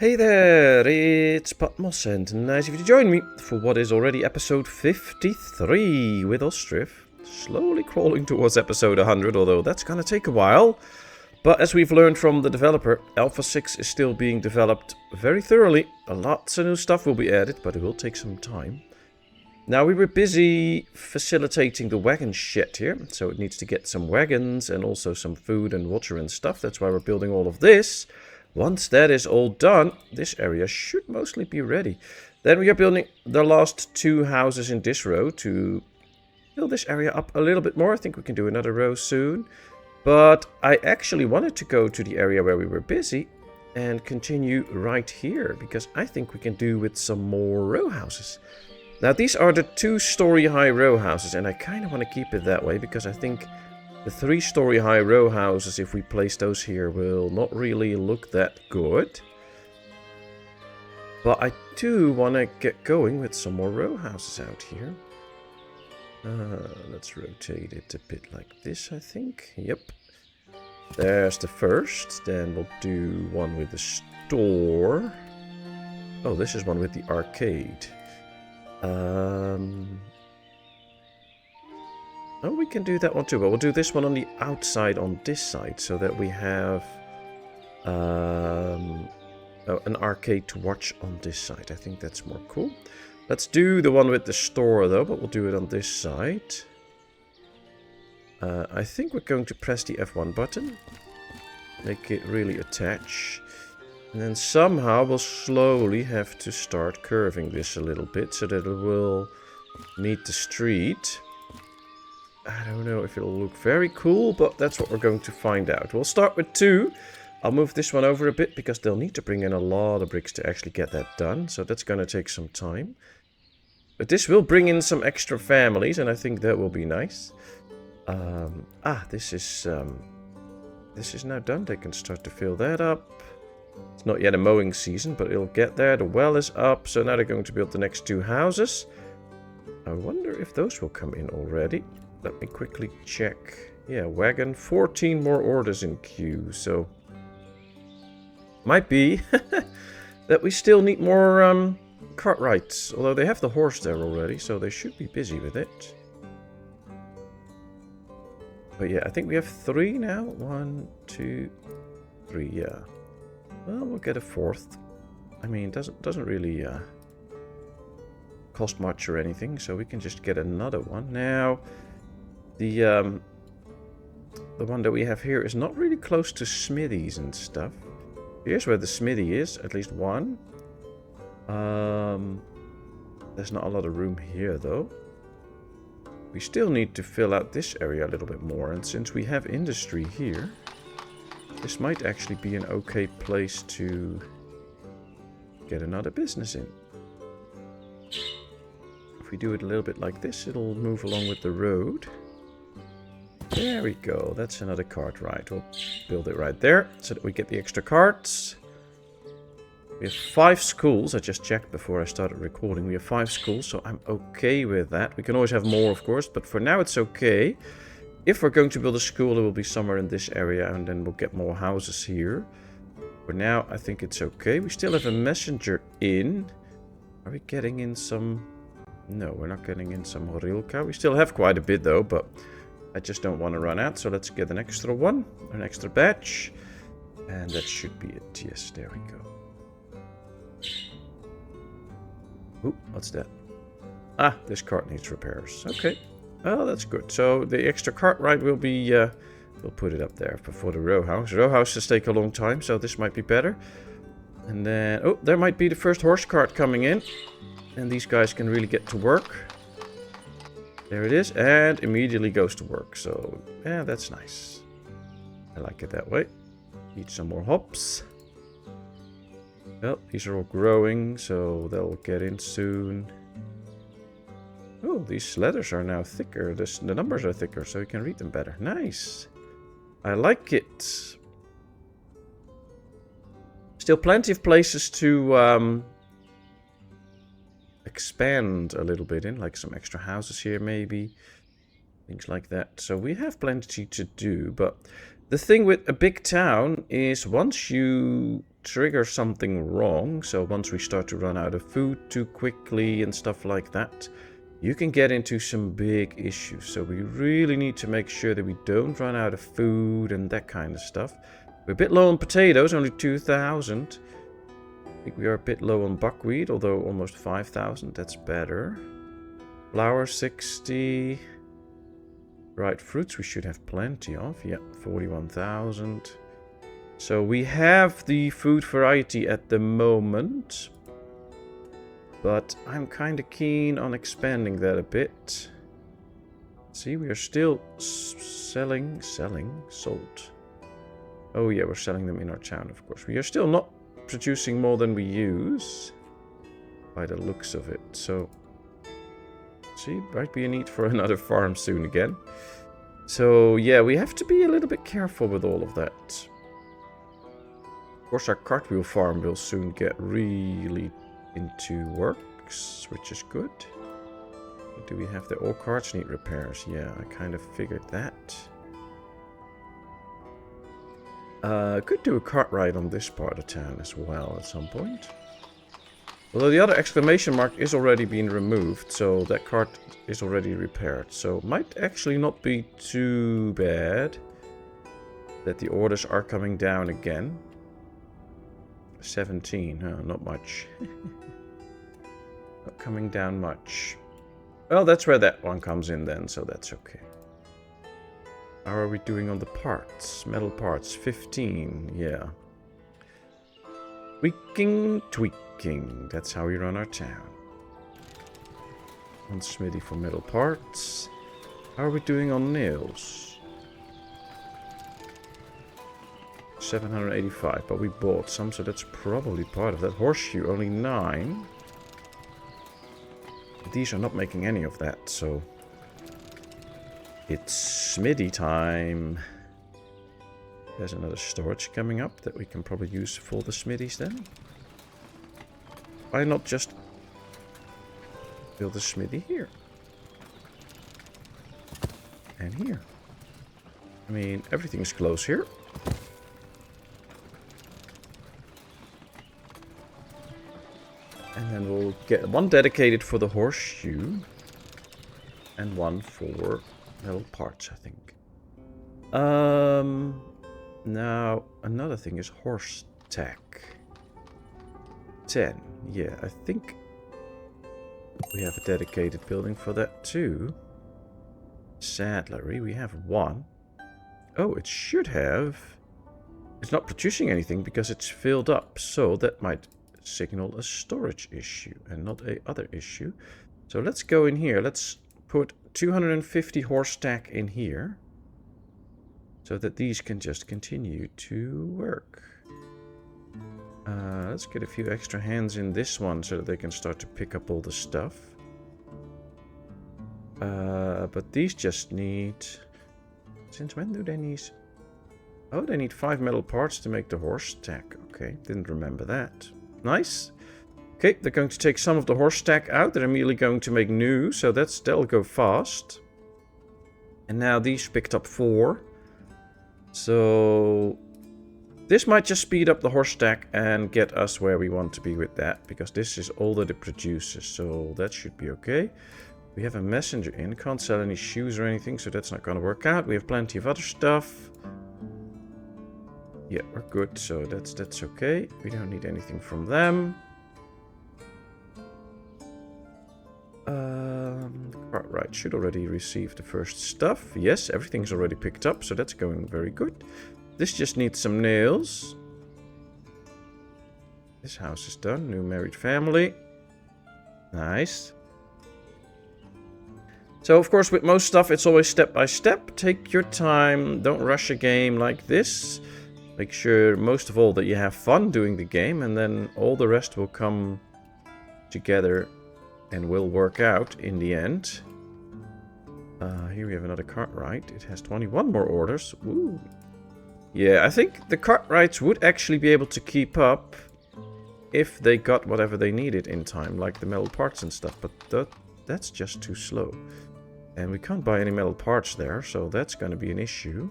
Hey there, it's Patmos, and nice of you to join me for what is already episode 53 with Ostriv. Slowly crawling towards episode 100, although that's gonna take a while. But as we've learned from the developer, Alpha 6 is still being developed very thoroughly. Lots of new stuff will be added, but it will take some time. Now, we were busy facilitating the wagon shed here, so it needs to get some wagons and also some food and water and stuff. That's why we're building all of this. Once that is all done, this area should mostly be ready. Then we are building the last two houses in this row to build this area up a little bit more. I think we can do another row soon. But I actually wanted to go to the area where we were busy and continue right here, because I think we can do with some more row houses. Now, these are the 2-story high row houses, and I kind of want to keep it that way, because I think the 3-story high row houses, if we place those here, will not really look that good. But I do want to get going with some more row houses out here. Let's rotate it a bit like this, I think. Yep. There's the first. Then we'll do one with the store. Oh, this is one with the arcade. Oh, we can do that one too, but we'll do this one on the outside on this side, so that we have an arcade to watch on this side. I think that's more cool. Let's do the one with the store though, but we'll do it on this side. I think we're going to press the F1 button. Make it really attach. And then somehow we'll slowly have to start curving this a little bit so that it will meet the street. I don't know if it'll look very cool, but that's what we're going to find out. We'll start with 2. I'll move this one over a bit because they'll need to bring in a lot of bricks to actually get that done. So that's going to take some time. But this will bring in some extra families, and I think that will be nice. This is now done. They can start to fill that up. It's not yet a mowing season, but it'll get there. The well is up, so now they're going to build the next 2 houses. I wonder if those will come in already. Let me quickly check. Yeah, wagon. 14 more orders in queue, so might be that we still need more Cartwrights. Although they have the horse there already, so they should be busy with it. But yeah, I think we have 3 now. 1, 2, 3, yeah. Well, we'll get a 4th. I mean, it doesn't really cost much or anything, so we can just get another one. Now, the one that we have here is not really close to smithies and stuff. Here's where the smithy is, at least one. There's not a lot of room here, though. We still need to fill out this area a little bit more, and since we have industry here, this might actually be an okay place to get another business in. If we do it a little bit like this, it'll move along with the road. There we go. That's another cart ride. We'll build it right there so that we get the extra carts. We have 5 schools. I just checked before I started recording. We have 5 schools, so I'm okay with that. We can always have more, of course, but for now it's okay. If we're going to build a school, it will be somewhere in this area, and then we'll get more houses here. For now, I think it's okay. We still have a messenger in. Are we getting in some... No, we're not getting in some Horilka. We still have quite a bit, though, but I just don't want to run out. So let's get an extra one, an extra batch. And that should be it. Yes, there we go. Ooh, what's that? Ah, this cart needs repairs. Okay. Oh, that's good. So the extra cart ride will be... we'll put it up there before the row house. Row houses take a long time, so this might be better. And then... Oh, there might be the first horse cart coming in. And these guys can really get to work. There it is. And immediately goes to work. So, yeah, that's nice. I like it that way. Need some more hops. Well, these are all growing, so they'll get in soon. Oh, these letters are now thicker. The numbers are thicker, so you can read them better. Nice. I like it. Still plenty of places to expand a little bit in, like some extra houses here maybe. Things like that. So we have plenty to do, but the thing with a big town is once you trigger something wrong. So once we start to run out of food too quickly and stuff like that, you can get into some big issues. So we really need to make sure that we don't run out of food and that kind of stuff. We're a bit low on potatoes, only 2,000. I think we are a bit low on buckwheat, although almost 5,000. That's better. Flour 60. Dried fruits we should have plenty of. Yeah, 41,000. So we have the food variety at the moment. But I'm kind of keen on expanding that a bit. See, we are still sold. Oh yeah, we're selling them in our town, of course. We are still not producing more than we use, by the looks of it. So, see, might be a need for another farm soon again. So yeah, we have to be a little bit careful with all of that. Of course, our cartwheel farm will soon get really into works, which is good. Do we have all carts need repairs? Yeah, I kind of figured that. Could do a cart ride on this part of town as well at some point. Although the other exclamation mark is already being removed, so that cart is already repaired. So might actually not be too bad that the orders are coming down again. 17, not much. Not coming down much. Well, that's where that one comes in then, so that's okay. How are we doing on the parts? Metal parts, 15, yeah. Tweaking. That's how we run our town. One smithy for metal parts. How are we doing on nails? 785, but we bought some, so that's probably part of that. Horseshoe, only 9. These are not making any of that, so it's smithy time. There's another storage coming up that we can probably use for the smithies then. Why not just build a smithy here? And here. I mean, everything's close here. And then we'll get one dedicated for the horseshoe. And one for metal parts, I think. Now, another thing is horse tack. 10. Yeah, I think we have a dedicated building for that too. Saddlery, we have 1. Oh, it should have. It's not producing anything because it's filled up. So that might signal a storage issue and not a other issue. So let's go in here. Let's put 250 horse tack in here. So that these can just continue to work. Let's get a few extra hands in this one so that they can start to pick up all the stuff. But these just need... Since when do they need... Oh, they need 5 metal parts to make the horse tack. Okay, didn't remember that. Nice. Okay, they're going to take some of the horse tack out. They're immediately going to make new, so that'll go fast. And now these picked up 4. So this might just speed up the horse stack and get us where we want to be with that, because this is all that it produces, so that should be okay. We have a messenger in, can't sell any shoes or anything, so that's not going to work out. We have plenty of other stuff. Yeah, we're good, so that's okay. We don't need anything from them. Right, should already receive the first stuff. Yes, everything's already picked up, so that's going very good. This just needs some nails. This house is done. New married family. Nice. So, of course, with most stuff, it's always step by step. Take your time. Don't rush a game like this. Make sure, most of all, that you have fun doing the game, and then all the rest will come together and will work out in the end. Here we have another Cartwright. It has 21 more orders. Ooh. Yeah, I think the Cartwrights would actually be able to keep up if they got whatever they needed in time, like the metal parts and stuff, but that's just too slow. And we can't buy any metal parts there, so that's going to be an issue.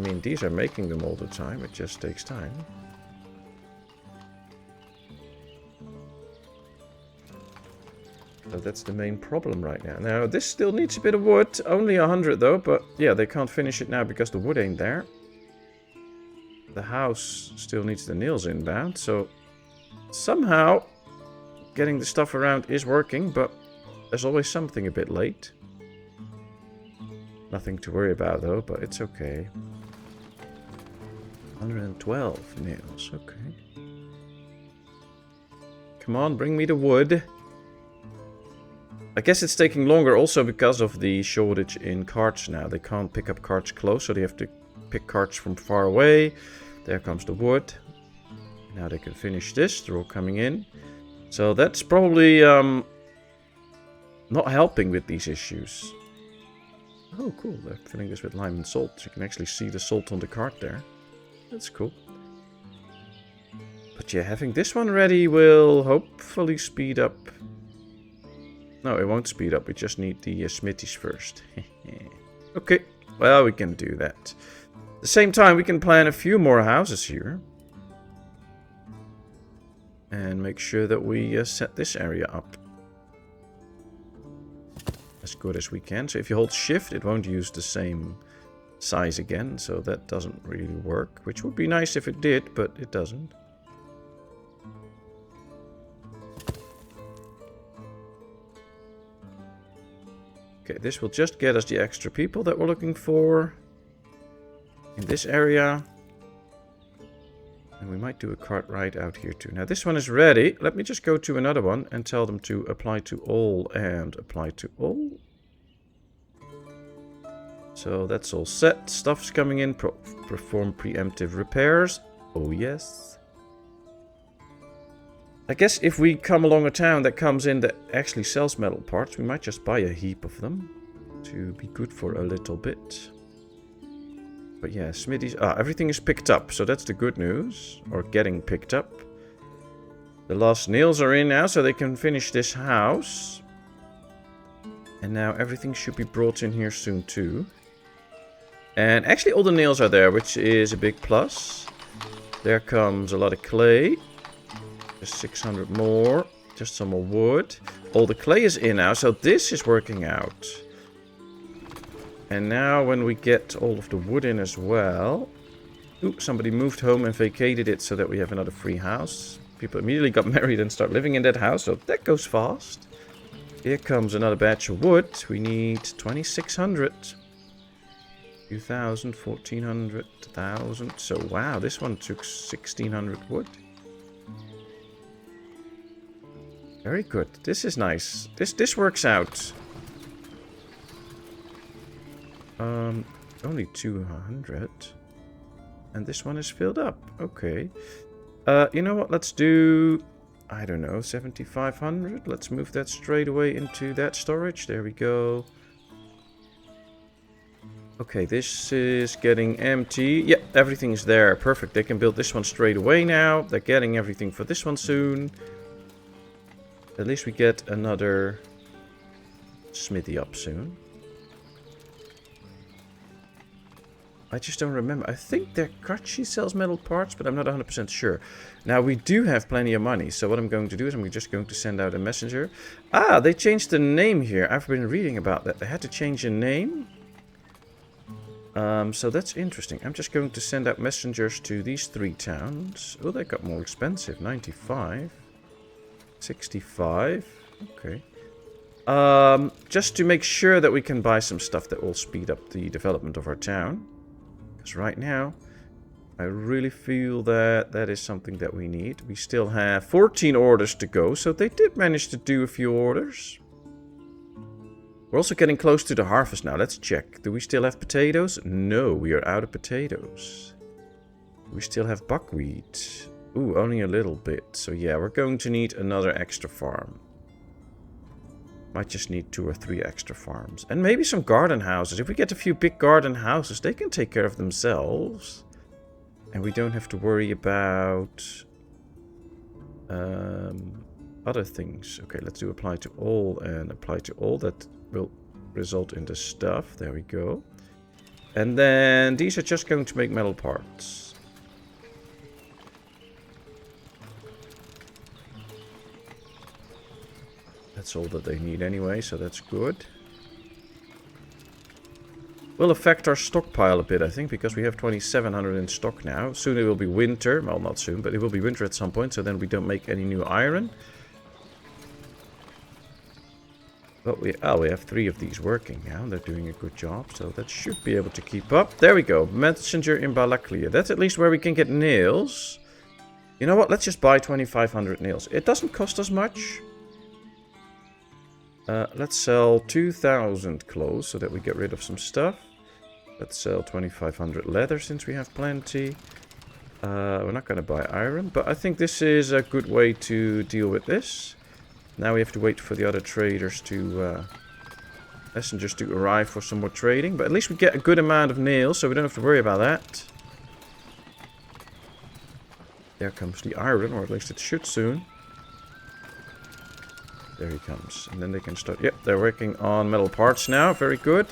I mean, these are making them all the time. It just takes time. So that's the main problem right now. Now, this still needs a bit of wood. Only 100 though, but yeah, they can't finish it now because the wood ain't there. The house still needs the nails inbound, so somehow getting the stuff around is working, but there's always something a bit late. Nothing to worry about though, but it's okay. 112 nails, okay. Come on, bring me the wood. I guess it's taking longer also because of the shortage in carts now. They can't pick up carts close, so they have to pick carts from far away. There comes the wood. Now they can finish this. They're all coming in. So that's probably not helping with these issues. Oh, cool. They're filling this with lime and salt. You can actually see the salt on the cart there. That's cool. But yeah, having this one ready will hopefully speed up. No, it won't speed up. We just need the smithies first. Okay, well, we can do that. At the same time, we can plan a few more houses here. And make sure that we set this area up as good as we can. So if you hold shift, it won't use the same size again. So that doesn't really work. Which would be nice if it did, but it doesn't. Okay, this will just get us the extra people that we're looking for in this area. And we might do a cart right out here too. Now this one is ready. Let me just go to another one and tell them to apply to all and apply to all. So that's all set. Stuff's coming in. Perform preemptive repairs. Oh yes. I guess if we come along a town that comes in that actually sells metal parts, we might just buy a heap of them to be good for a little bit. But yeah, smithies. Everything is picked up, so that's the good news. Or getting picked up. The last nails are in now, so they can finish this house. And now everything should be brought in here soon too. And actually all the nails are there, which is a big plus. There comes a lot of clay. Just 600 more. Just some more wood. All the clay is in now, so this is working out. And now when we get all of the wood in as well... Ooh, somebody moved home and vacated it so that we have another free house. People immediately got married and start living in that house, so that goes fast. Here comes another batch of wood. We need 2,600. 2,000, 1,400, 1,000. So wow, this one took 1,600 wood. Very good. This is nice. This works out. Only 200. And this one is filled up. Okay. You know what? Let's do... I don't know, 7,500. Let's move that straight away into that storage. There we go. Okay, this is getting empty. Yep, everything's there. Perfect. They can build this one straight away now. They're getting everything for this one soon. At least we get another smithy up soon. I just don't remember. I think their Kachi sells metal parts, but I'm not 100% sure. Now, we do have plenty of money. So what I'm going to do is I'm just going to send out a messenger. Ah, they changed the name here. I've been reading about that. They had to change the name. So that's interesting. I'm just going to send out messengers to these 3 towns. Oh, they got more expensive. 95. 65. Okay. Just to make sure that we can buy some stuff that will speed up the development of our town. Because right now, I really feel that that is something that we need. We still have 14 orders to go, so they did manage to do a few orders. We're also getting close to the harvest now. Let's check. Do we still have potatoes? No, we are out of potatoes. We still have buckwheat. Ooh, only a little bit. So yeah, we're going to need another extra farm. Might just need 2 or 3 extra farms. And maybe some garden houses. If we get a few big garden houses, they can take care of themselves. And we don't have to worry about other things. Okay, let's do apply to all and apply to all. That will result in the stuff. There we go. And then these are just going to make metal parts. That's all that they need anyway, so that's good. Will affect our stockpile a bit, I think, because we have 2,700 in stock now. Soon it will be winter. Well, not soon, but it will be winter at some point, so then we don't make any new iron. But we have 3 of these working now. They're doing a good job, so that should be able to keep up. There we go. Messenger in Balaklia. That's at least where we can get nails. You know what? Let's just buy 2,500 nails. It doesn't cost us much. Let's sell 2,000 clothes so that we get rid of some stuff. Let's sell 2,500 leather since we have plenty. We're not going to buy iron, but I think this is a good way to deal with this. Now we have to wait for the other traders to... messengers to arrive for some more trading. But at least we get a good amount of nails, so we don't have to worry about that. There comes the iron, or at least it should soon. There he comes. And then they can start... Yep, they're working on metal parts now. Very good.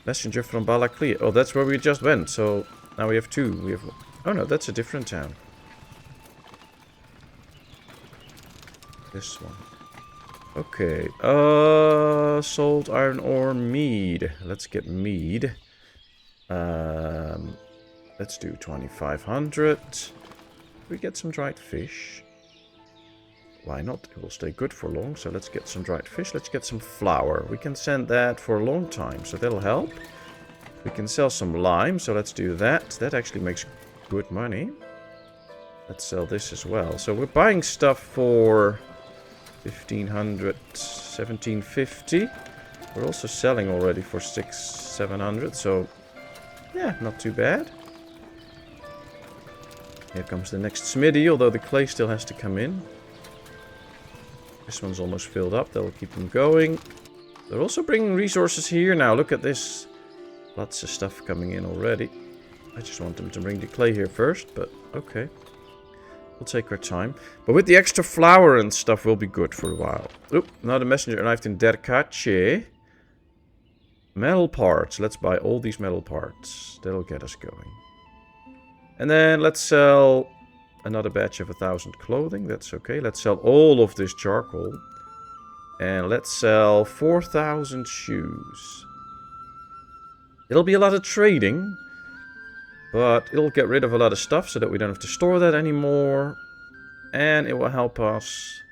Messenger from Balaklia. Oh, that's where we just went. So now we have 2. We have... Oh no, that's a different town. This one. Okay. Salt, iron ore, mead. Let's get mead. Let's do 2,500. We get some dried fish. Why not? It will stay good for long, so let's get some dried fish. Let's get some flour. We can send that for a long time, so that'll help. We can sell some lime, so let's do that. That actually makes good money. Let's sell this as well. So we're buying stuff for 1,500, 1,750. We're also selling already for 600, 700, so yeah, not too bad. Here comes the next smithy, although the clay still has to come in. This one's almost filled up. That'll keep them going. They're also bringing resources here now. Look at this. Lots of stuff coming in already. I just want them to bring the clay here first, but okay. We'll take our time. But with the extra flour and stuff, we'll be good for a while. Oop, another messenger arrived in Derkache. Metal parts. Let's buy all these metal parts. That'll get us going. And then let's sell... another batch of 1,000 clothing. That's okay. Let's sell all of this charcoal. And let's sell 4,000 shoes. It'll be a lot of trading. But it'll get rid of a lot of stuff so that we don't have to store that anymore. And it will help us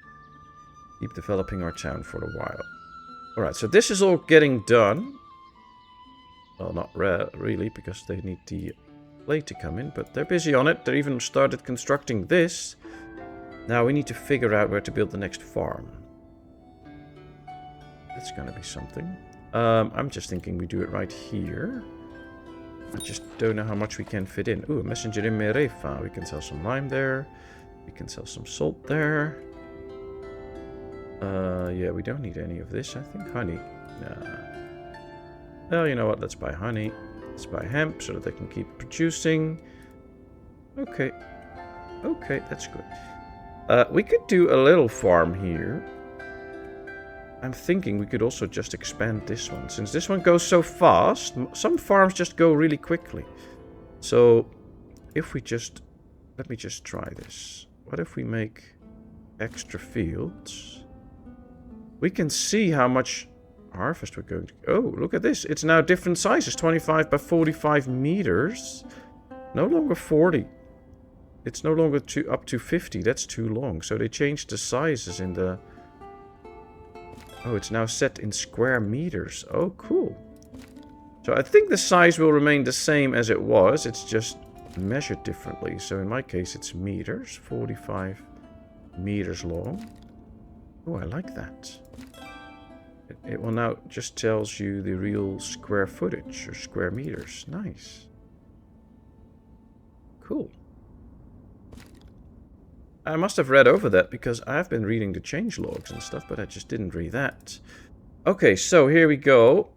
keep developing our town for a while. Alright, so this is all getting done. Well, not really, because they need the... clay to come in, but they're busy on it. They even started constructing this. Now we need to figure out where to build the next farm. That's gonna be something. I'm just thinking we do it right here. I just don't know how much we can fit in. Ooh, a messenger in Merefa. We can sell some lime there. We can sell some salt there. Yeah, we don't need any of this, I think. Honey. Nah. Well, you know what? Let's buy honey. Let's buy hemp so that they can keep producing. Okay. Okay, that's good. We could do a little farm here. I'm thinking we could also just expand this one. Since this one goes so fast, some farms just go really quickly. So, if we just... let me just try this. What if we make extra fields? We can see how much... harvest we're going to... oh, look at this. It's now different sizes. 25 by 45 meters. No longer 40. It's no longer up to 50. That's too long. So they changed the sizes in the... oh, it's now set in square meters. Oh, cool. So I think the size will remain the same as it was. It's just measured differently. So in my case, it's meters. 45 meters long. Oh, I like that. It will now just tells you the real square footage or square meters. Nice. Cool. I must have read over that because I've been reading the change logs and stuff, but I just didn't read that. Okay, so here we go.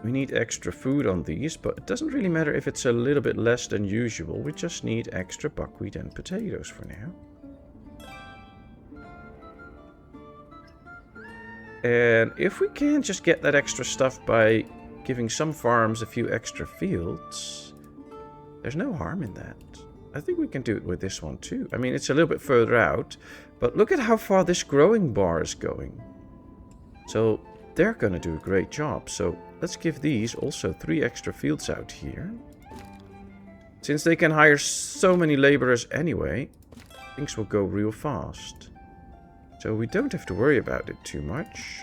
We need extra food on these, but it doesn't really matter if it's a little bit less than usual. We just need extra buckwheat and potatoes for now. And if we can just get that extra stuff by giving some farms a few extra fields, there's no harm in that. I think we can do it with this one too. I mean, it's a little bit further out, but look at how far this growing bar is going. So they're going to do a great job. So let's give these also 3 extra fields out here. Since they can hire so many laborers anyway, things will go real fast. So we don't have to worry about it too much.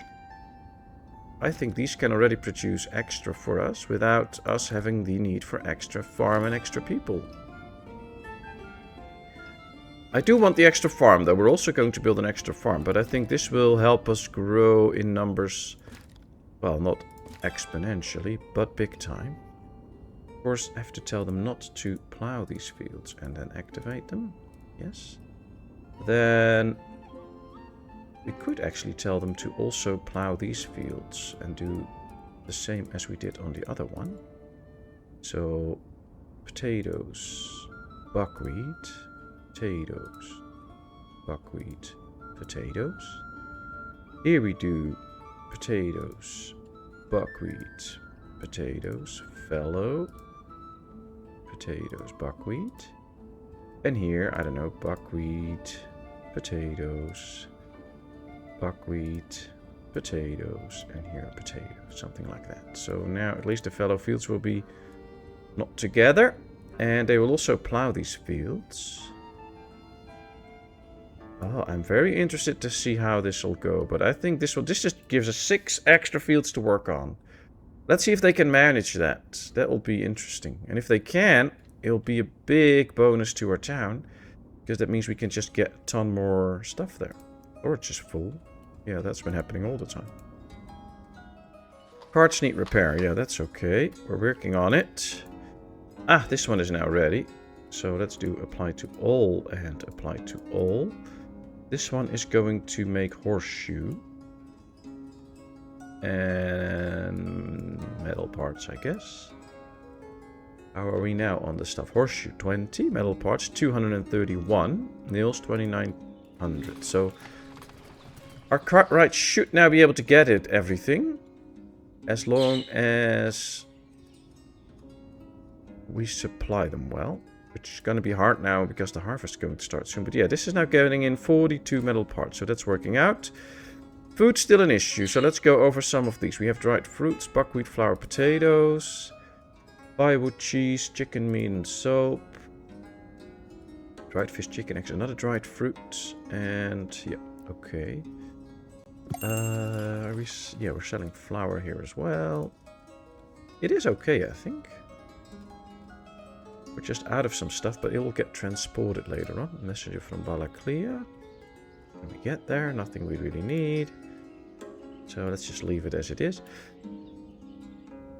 I think these can already produce extra for us without us having the need for extra farm and extra people. I do want the extra farm though. We're also going to build an extra farm, but I think this will help us grow in numbers. Well, not exponentially, but big time. Of course, I have to tell them not to plow these fields and then activate them. Yes. Then we could actually tell them to also plow these fields and do the same as we did on the other one. So, potatoes, buckwheat, potatoes, buckwheat, potatoes. Here we do potatoes, buckwheat, potatoes, fallow, potatoes, buckwheat. And here, I don't know, buckwheat, potatoes, buckwheat, potatoes, and here potatoes, something like that. So now at least the fallow fields will be not together, and they will also plow these fields. Oh, I'm very interested to see how this will go, but I think this just gives us 6 extra fields to work on. Let's see if they can manage that. That will be interesting. And if they can, it'll be a big bonus to our town, because that means we can just get a ton more stuff there. Or it's just full. Yeah, that's been happening all the time. Parts need repair. Yeah, that's okay. We're working on it. Ah, this one is now ready. So let's do apply to all and apply to all. This one is going to make horseshoe. And metal parts, I guess. How are we now on the stuff? Horseshoe 20, metal parts 231, nails 2900. So our cartwright should now be able to get it everything, as long as we supply them well, which is going to be hard now because the harvest is going to start soon. But yeah, this is now getting in 42 metal parts, so that's working out. Food's still an issue, so let's go over some of these. We have dried fruits, buckwheat, flour, potatoes, firewood, cheese, chicken, meat, and soap. Dried fish, chicken, eggs, another dried fruit, and yeah, okay. Yeah, we're selling flour here as well. It is okay, I think. We're just out of some stuff, but it will get transported later on. Messenger from Balaklia. When we get there, nothing we really need. So let's just leave it as it is.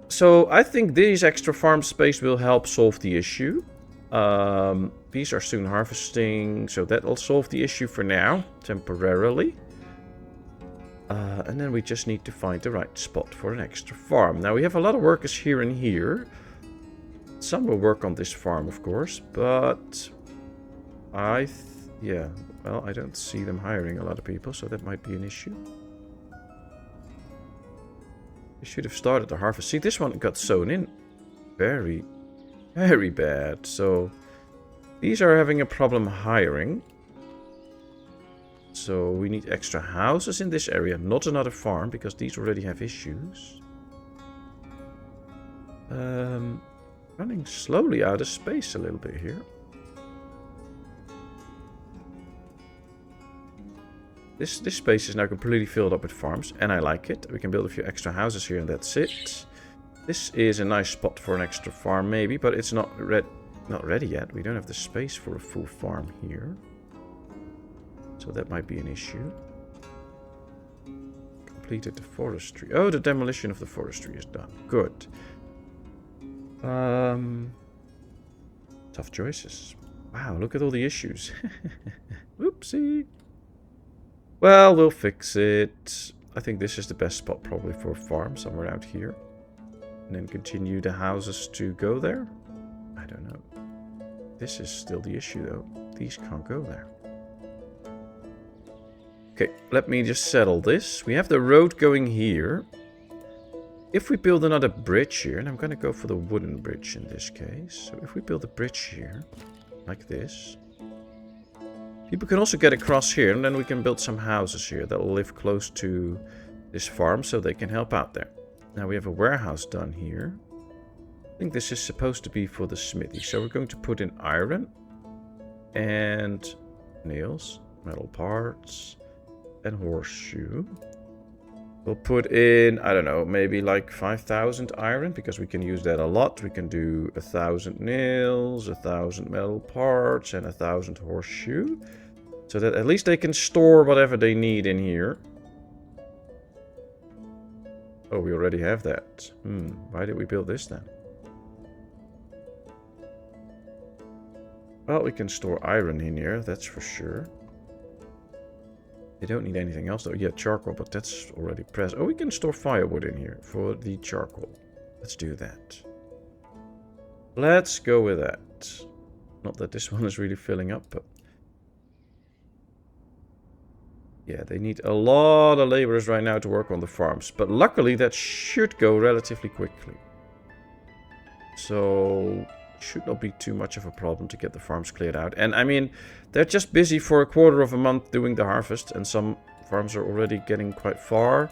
So I think these extra farm space will help solve the issue. These are soon harvesting, so that will solve the issue for now, temporarily. And then we just need to find the right spot for an extra farm. Now we have a lot of workers here and here. Some will work on this farm, of course, but yeah, well, I don't see them hiring a lot of people, so that might be an issue. We should have started the harvest. See, this one got sown in very, very bad. So these are having a problem hiring. So we need extra houses in this area, not another farm, because these already have issues. Running slowly out of space a little bit here. This space is now completely filled up with farms, and I like it. We can build a few extra houses here, and that's it. This is a nice spot for an extra farm, maybe, but it's not ready yet. We don't have the space for a full farm here. So that might be an issue. Completed the forestry. Oh, the demolition of the forestry is done. Good. Tough choices. Wow, look at all the issues. Whoopsie. Well, we'll fix it. I think this is the best spot probably for a farm, somewhere out here. And then continue the houses to go there. I don't know. This is still the issue though. These can't go there. Okay, let me just settle this. We have the road going here. if we build another bridge here, and I'm going to go for the wooden bridge in this case. So if we build a bridge here, like this, people can also get across here, and then we can build some houses here that will live close to this farm so they can help out there. Now we have a warehouse done here. I think this is supposed to be for the smithy. So we're going to put in iron and nails, metal parts, and horseshoe. We'll put in, I don't know, maybe like 5,000 iron, because we can use that a lot. We can do 1,000 nails, 1,000 metal parts, and 1,000 horseshoe. So that at least they can store whatever they need in here. Oh, we already have that. Why did we build this then? Well, we can store iron in here, that's for sure. They don't need anything else though. Yeah, charcoal, but that's already present. Oh, we can store firewood in here for the charcoal. Let's do that. Let's go with that. Not that this one is really filling up, but... yeah, they need a lot of laborers right now to work on the farms. But luckily, that should go relatively quickly. So... should not be too much of a problem to get the farms cleared out. And I mean, they're just busy for a quarter of a month doing the harvest, and some farms are already getting quite far.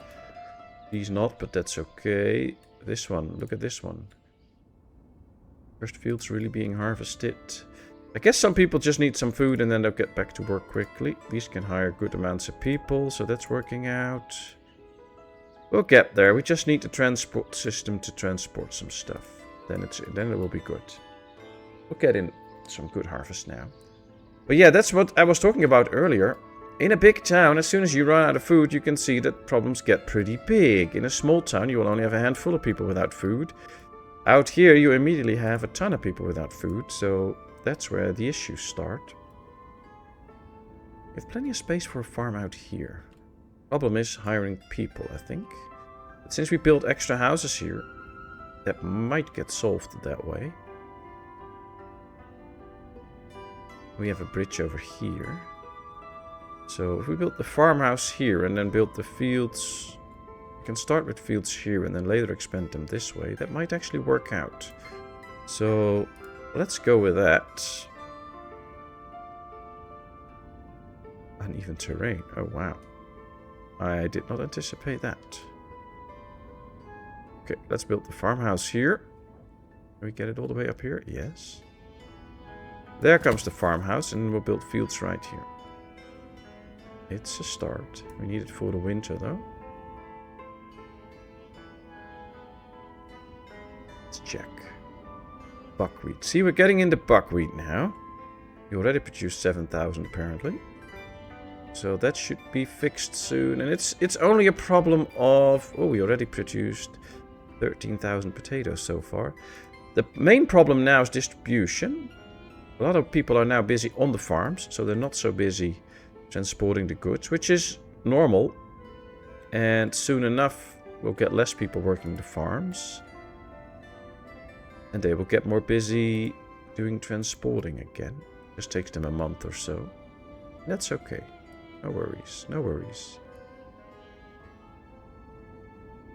These not, but that's okay. This one, look at this one. First field's really being harvested. I guess some people just need some food and then they'll get back to work quickly. These can hire good amounts of people, so that's working out. We'll get there. We just need the transport system to transport some stuff. Then it will be good. We'll get in some good harvest now. But yeah, that's what I was talking about earlier. In a big town, as soon as you run out of food, you can see that problems get pretty big. In a small town, you will only have a handful of people without food. Out here, you immediately have a ton of people without food, so that's where the issues start. We have plenty of space for a farm out here. Problem is hiring people, I think. But since we built extra houses here, that might get solved that way. We have a bridge over here. So if we build the farmhouse here and then build the fields... we can start with fields here and then later expand them this way. That might actually work out. So let's go with that. Uneven terrain. Oh wow. I did not anticipate that. Okay, let's build the farmhouse here. Can we get it all the way up here? Yes. There comes the farmhouse, and we'll build fields right here. It's a start. We need it for the winter, though. Let's check. Buckwheat. See, we're getting into buckwheat now. We already produced 7,000, apparently. So that should be fixed soon. And it's only a problem of... oh, we already produced 13,000 potatoes so far. The main problem now is distribution. A lot of people are now busy on the farms, so they're not so busy transporting the goods, which is normal. And soon enough, we'll get less people working the farms. And they will get more busy doing transporting again. Just takes them a month or so. That's okay. No worries, no worries.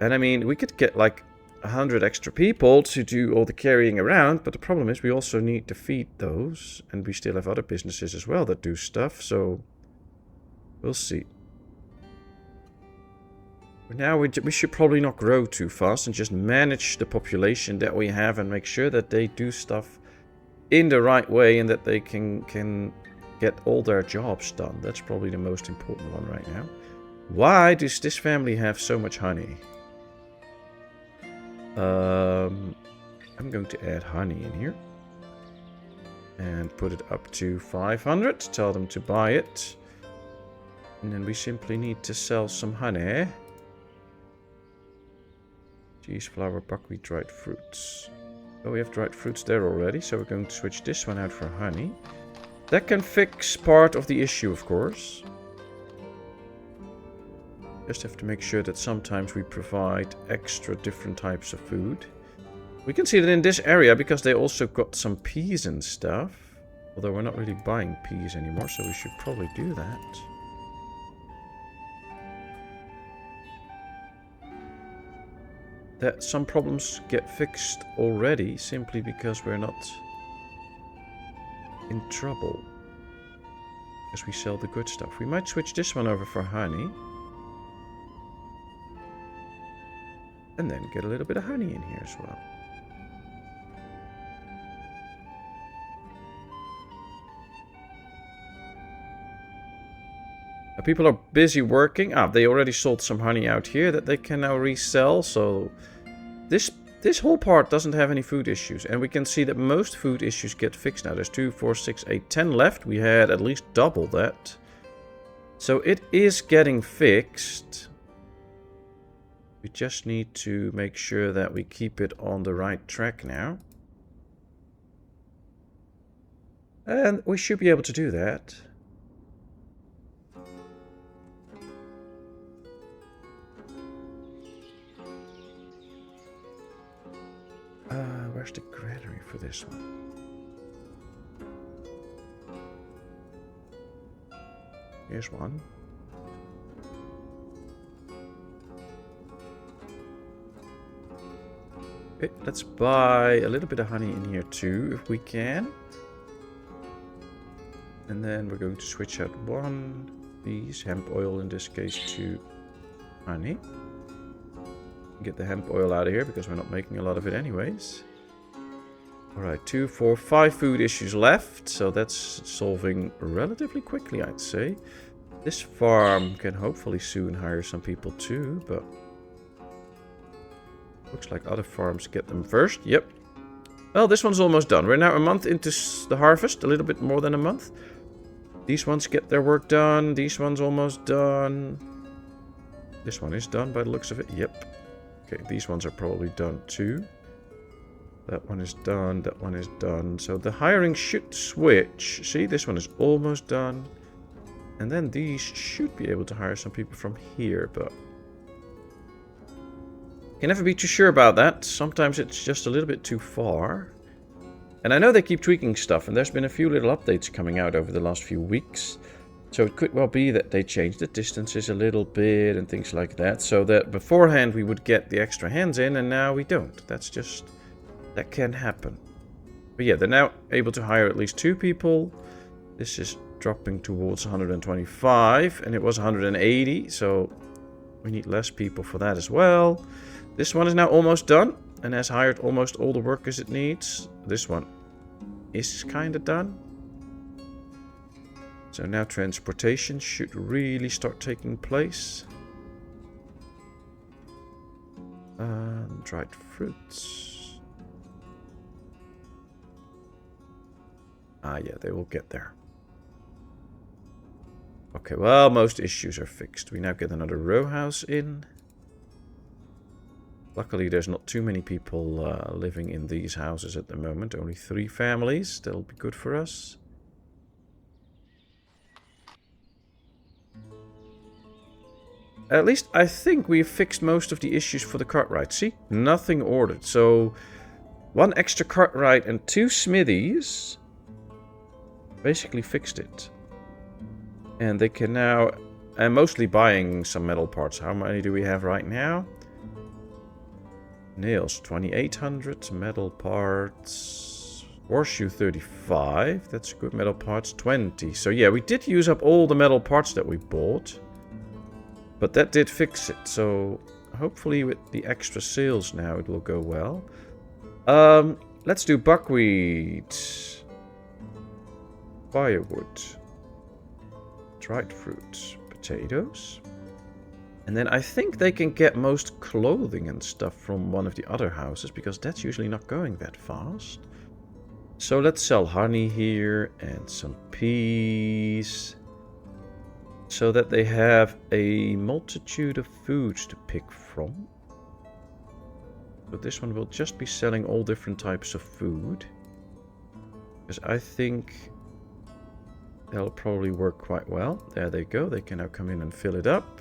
And I mean, we could get like 100 extra people to do all the carrying around, but the problem is we also need to feed those, and we still have other businesses as well that do stuff, so we'll see. But now we should probably not grow too fast and just manage the population that we have and make sure that they do stuff in the right way and that they can get all their jobs done. That's probably the most important one right now. Why does this family have so much honey? I'm going to add honey in here. And put it up to 500. Tell them to buy it. And then we simply need to sell some honey. Cheese, flour, buckwheat, dried fruits. Oh, we have dried fruits there already. So we're going to switch this one out for honey. That can fix part of the issue, of course. Just have to make sure that sometimes we provide extra different types of food. We can see that in this area, because they also got some peas and stuff. Although we're not really buying peas anymore, so we should probably do that. that some problems get fixed already simply because we're not in trouble. As we sell the good stuff. We might switch this one over for honey. And then get a little bit of honey in here as well. Now people are busy working. They already sold some honey out here that they can now resell. So this whole part doesn't have any food issues. And we can see that most food issues get fixed now. There's 2, 4, 6, 8, 10 left. We had at least double that. So it is getting fixed. We just need to make sure that we keep it on the right track now. And we should be able to do that. Where's the granary for this one? Here's one. Okay, let's buy a little bit of honey in here too, if we can. And then we're going to switch out one of these, hemp oil in this case, to honey. Get the hemp oil out of here because we're not making a lot of it anyways. Alright, 2, 4, 5 food issues left. So that's solving relatively quickly, I'd say. This farm can hopefully soon hire some people too, but looks like other farms get them first. Yep. Well, this one's almost done. We're now a month into the harvest, a little bit more than a month. These ones get their work done. These ones almost done. This one is done by the looks of it. Yep. Okay, these ones are probably done too. That one is done. That one is done. So the hiring should switch. See, this one is almost done. And then these should be able to hire some people from here, but can never be too sure about that. Sometimes it's just a little bit too far. And I know they keep tweaking stuff, and there's been a few little updates coming out over the last few weeks. So it could well be that they change the distances a little bit and things like that. So that beforehand we would get the extra hands in, and now we don't. That's just... that can happen. But yeah, they're now able to hire at least 2 people. This is dropping towards 125, and it was 180, so we need less people for that as well. This one is now almost done, and has hired almost all the workers it needs. This one is kind of done. So now transportation should really start taking place. Dried fruits. Yeah, they will get there. Okay, well, most issues are fixed. We now get another row house in. Luckily, there's not too many people living in these houses at the moment. Only 3 families. That'll be good for us. At least I think we've fixed most of the issues for the cartwright. See? Nothing ordered. So 1 extra cartwright and 2 smithies basically fixed it. And they can now... I'm mostly buying some metal parts. How many do we have right now? Nails 2800. Metal parts... Horseshoe 35. That's good. Metal parts 20. So yeah, we did use up all the metal parts that we bought. But that did fix it, so hopefully with the extra sales now it will go well. Let's do buckwheat, firewood, dried fruits, potatoes. And then I think they can get most clothing and stuff from one of the other houses, because that's usually not going that fast. So let's sell honey here and some peas, so that they have a multitude of foods to pick from. But this one will just be selling all different types of food, because I think that'll probably work quite well. There they go. They can now come in and fill it up.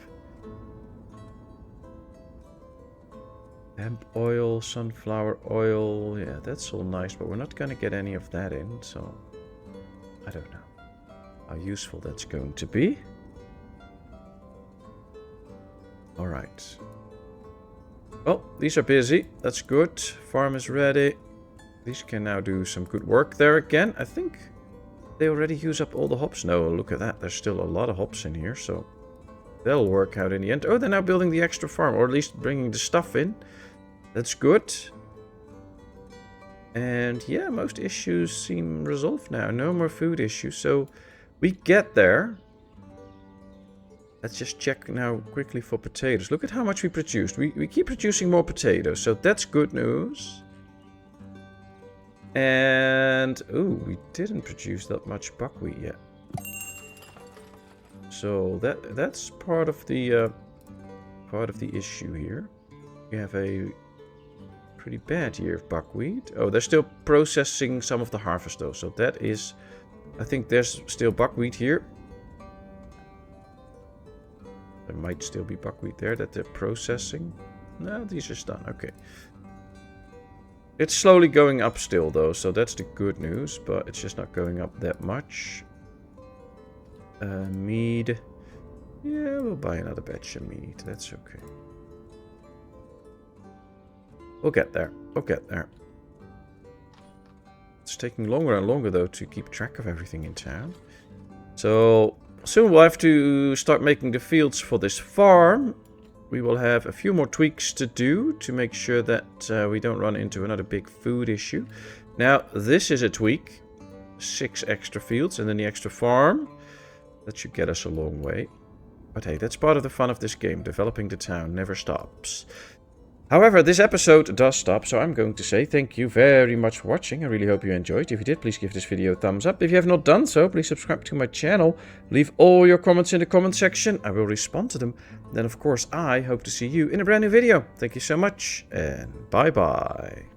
Hemp oil, sunflower oil. Yeah, that's all nice, but we're not going to get any of that in, so I don't know how useful that's going to be. Alright. Well, these are busy. That's good. Farm is ready. These can now do some good work there again. I think they already use up all the hops. No, look at that. There's still a lot of hops in here, so they'll work out in the end. Oh, they're now building the extra farm, or at least bringing the stuff in. That's good. And yeah, most issues seem resolved now. No more food issues, so we get there. Let's just check now quickly for potatoes. Look at how much we produced. We keep producing more potatoes, so that's good news. And oh, we didn't produce that much buckwheat yet. So that's part of the issue here. We have a pretty bad year of buckwheat. Oh, they're still processing some of the harvest though, so that is, I think there's still buckwheat here. There might still be buckwheat there that they're processing. No, these are done. Okay. It's slowly going up still though, so that's the good news, but it's just not going up that much. Mead. Yeah, we'll buy another batch of mead. That's okay. We'll get there. We'll get there. It's taking longer and longer though to keep track of everything in town. So soon we'll have to start making the fields for this farm. We will have a few more tweaks to do to make sure that we don't run into another big food issue. Now, this is a tweak. 6 extra fields and then the extra farm. That should get us a long way. But hey, that's part of the fun of this game. Developing the town never stops. However, this episode does stop, so I'm going to say thank you very much for watching. I really hope you enjoyed. If you did, please give this video a thumbs up. If you have not done so, please subscribe to my channel. Leave all your comments in the comment section. I will respond to them. Then, of course, I hope to see you in a brand new video. Thank you so much, and bye-bye.